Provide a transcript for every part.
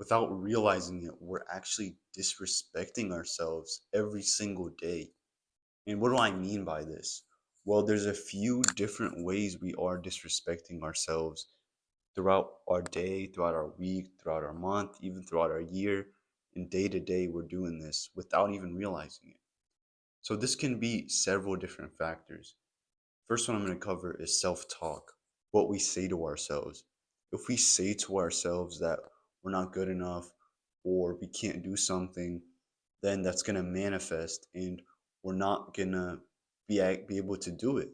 without realizing it, we're actually disrespecting ourselves every single day. And what do I mean by this? Well, there's a few different ways we are disrespecting ourselves throughout our day, throughout our week, throughout our month, even throughout our year. And day to day, we're doing this without even realizing it. So, this can be several different factors. First one I'm going to cover is self talk, what we say to ourselves. If we say to ourselves that we're not good enough or we can't do something, then that's going to manifest and we're not going to be able to do it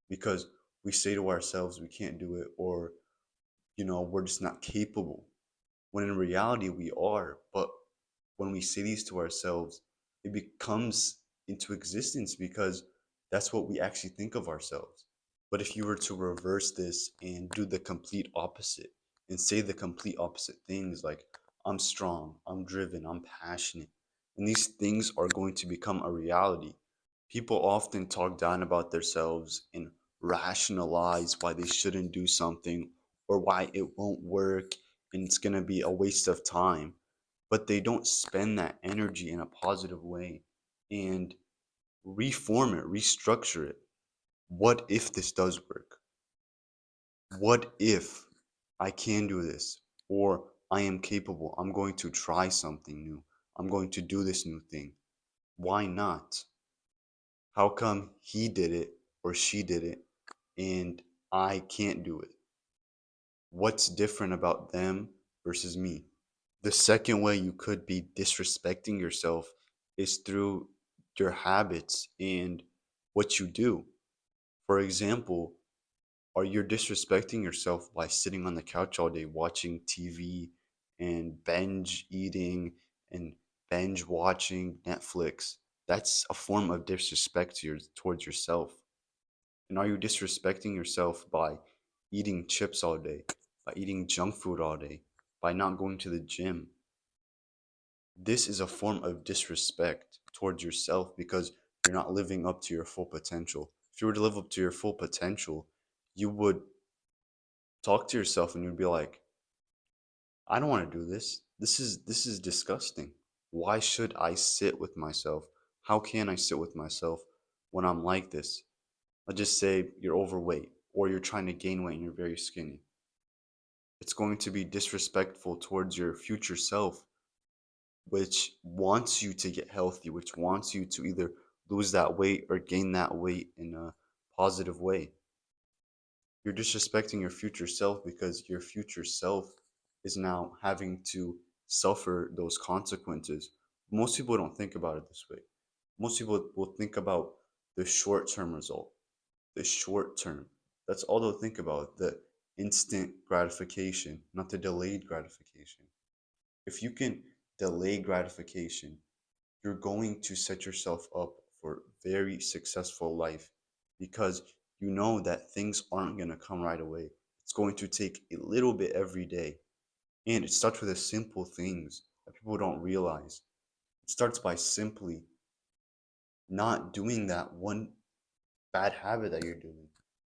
because we say to ourselves we can't do it or, we're just not capable. When in reality, we are. But when we say these to ourselves, it becomes into existence because that's what we actually think of ourselves. But if you were to reverse this and do the complete opposite and say the complete opposite things like, I'm strong, I'm driven, I'm passionate, and these things are going to become a reality. People often talk down about themselves and rationalize why they shouldn't do something or why it won't work and it's going to be a waste of time, but they don't spend that energy in a positive way and reform it, restructure it. What if this does work? What if I can do this? Or I am capable. I'm going to try something new. I'm going to do this new thing. Why not? How come he did it or she did it and I can't do it? What's different about them versus me? The second way you could be disrespecting yourself is through your habits and what you do. For example, are you disrespecting yourself by sitting on the couch all day watching TV and binge eating and binge watching Netflix? That's a form of disrespect towards yourself. And are you disrespecting yourself by eating chips all day, by eating junk food all day, by not going to the gym? This is a form of disrespect towards yourself because you're not living up to your full potential. If you were to live up to your full potential, you would talk to yourself and you'd be like, I don't want to do this. This is disgusting. Why should I sit with myself? How can I sit with myself when I'm like this? Let's just say you're overweight or you're trying to gain weight and you're very skinny. It's going to be disrespectful towards your future self, which wants you to get healthy, which wants you to either lose that weight or gain that weight in a positive way. You're disrespecting your future self because your future self is now having to suffer those consequences. Most people don't think about it this way. Most people will think about the short term result, the short term. That's all they'll think about, the instant gratification, not the delayed gratification. If you can delay gratification, you're going to set yourself up for very successful life because you know that things aren't going to come right away. It's going to take a little bit every day. And it starts with the simple things that people don't realize. It starts by simply not doing that one bad habit that you're doing,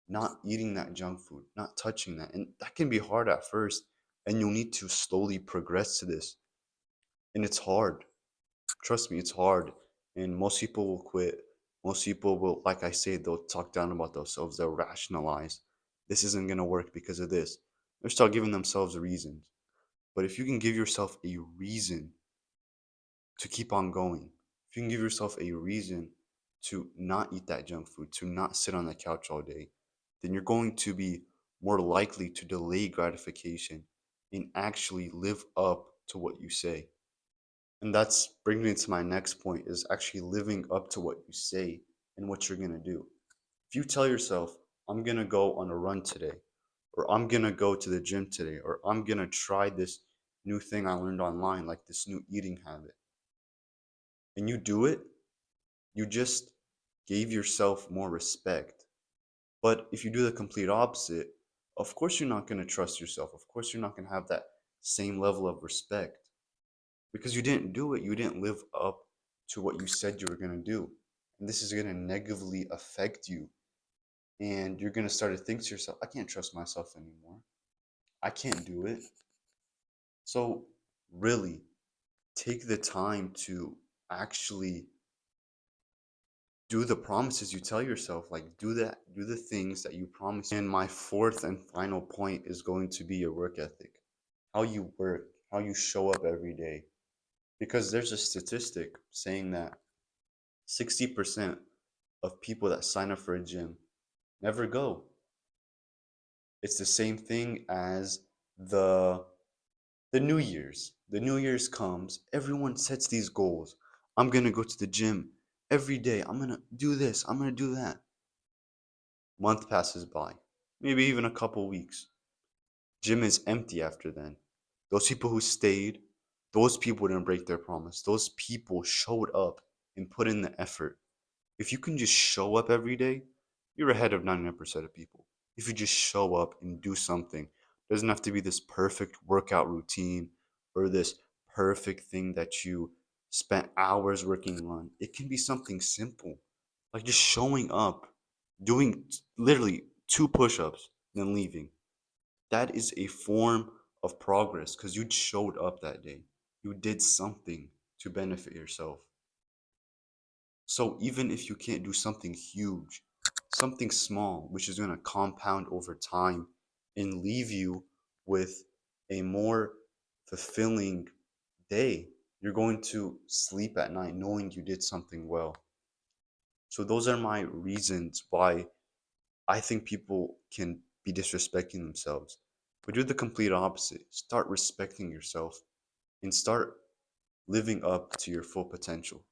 not eating that junk food, not touching that. And that can be hard at first. And you'll need to slowly progress to this. And it's hard. Trust me, it's hard. And most people will quit. Most people will, like I say, they'll talk down about themselves. They'll rationalize. This isn't going to work because of this. They'll start giving themselves reasons. But if you can give yourself a reason to keep on going, if you can give yourself a reason to not eat that junk food, to not sit on the couch all day, then you're going to be more likely to delay gratification and actually live up to what you say. And that's bringing me to my next point is actually living up to what you say and what you're going to do. If you tell yourself, I'm going to go on a run today, or I'm going to go to the gym today, or I'm going to try this new thing I learned online, like this new eating habit, and you do it, you just gave yourself more respect. But if you do the complete opposite, of course you're not going to trust yourself. Of course you're not going to have that same level of respect because you didn't do it. You didn't live up to what you said you were going to do. And this is going to negatively affect you. And you're going to start to think to yourself, I can't trust myself anymore. I can't do it. So really take the time to actually do the promises you tell yourself. Like, do the things that you promise. And my fourth and final point is going to be your work ethic, how you work, how you show up every day. Because there's a statistic saying that 60% of people that sign up for a gym never go. It's the same thing as the the New Year's. The New Year's comes, everyone sets these goals. I'm going to go to the gym every day. I'm going to do this. I'm going to do that. Month passes by, maybe even a couple weeks. Gym is empty after then. Those people who stayed, those people didn't break their promise. Those people showed up and put in the effort. If you can just show up every day, you're ahead of 99% of people. If you just show up and do something, it doesn't have to be this perfect workout routine or this perfect thing that you spent hours working on. It can be something simple, like just showing up, doing literally 2 push-ups, then leaving. That is a form of progress because you showed up that day. You did something to benefit yourself. So even if you can't do something huge, something small, which is going to compound over time and leave you with a more fulfilling day, you're going to sleep at night knowing you did something well. So those are my reasons why I think people can be disrespecting themselves. But do the complete opposite. Start respecting yourself and start living up to your full potential.